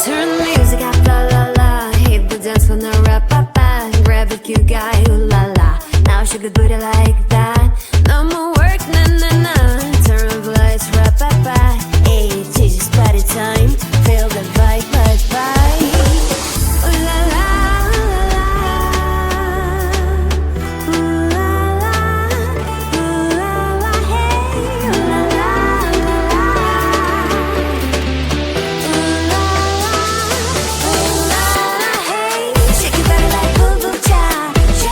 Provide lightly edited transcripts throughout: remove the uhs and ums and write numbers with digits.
Turn the music up, la la la. Hit the dance floor, now rap, pa pa. Grab a cute guy, ooh la la. Now shake the booty like that. No more work, na na na. Turn up the lights, rap, pa pa. Hey, it's just party time. Feel the vibe, vibe, vibe. Ooh la la, ooh la la, ooh la la, hey, ooh la la, ooh la la, ooh la la, hey. Shake your body like boo boo cha, cha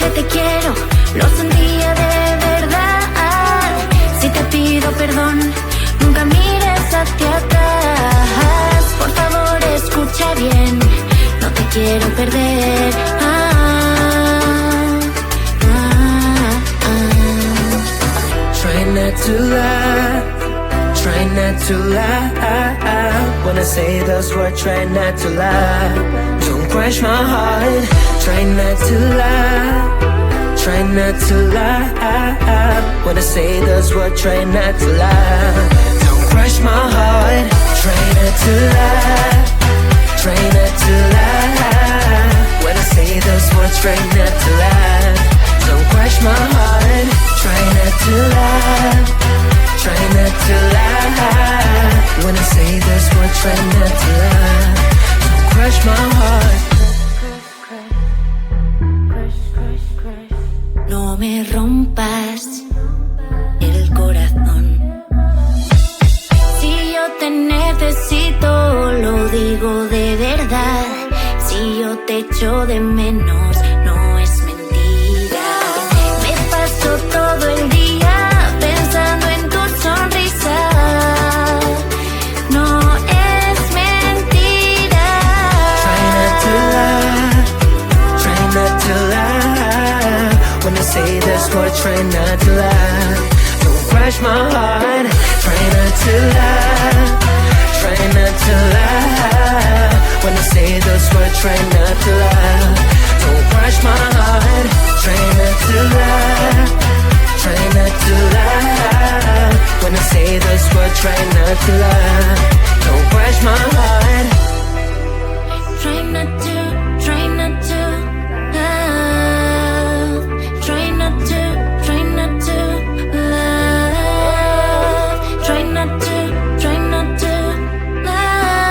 que te quiero, lo sentía de verdad. Si te pido perdón, nunca mires hacia atrás. Por favor, escucha bien, no te quiero perder. Try not to lie, try not to lie. When I say those words, try not to lie. Don't crush my heart. Try not to lie, try not to lie. When I say those words, try not to lie. Don't crush my heart. Try not to lie, try not to lie. When I say those words, try not to lie. Don't crush my heart. Try not to lie, try not to lie. When I say those words, try not to lie. Don't crush my heart. No me rompas el corazón. Si yo te necesito, lo digo de verdad. Si yo te echo de menos, no es mentira. Me paso todo el día pensando en tu sonrisa. No es mentira. Try not to lie, try not to lie. When I say this word, try not to lie. Don't crush my heart. Try not to lie, try not to lie. When I say those words, try not to lie. Don't crush my heart. Try not to lie, try not to lie. When I say those words, try not to lie. Don't crush my heart. Try not to, try not to love. Try not to, try not to love. Try not to, try not to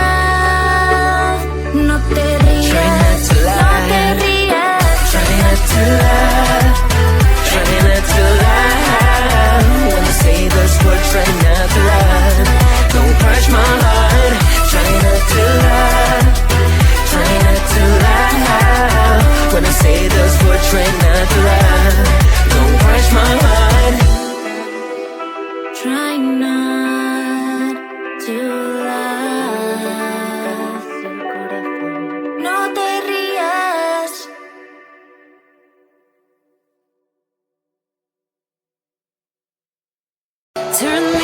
love. No te rías, Try not to lie. no te rías. Try not to lie, try not to lie. When I say those words, try not to lie. Don't crush my heart. Try not to lie, try not to lie. When I say those words, try not to lie. Don't crush my heart. Try not to love. No te rías. Turn me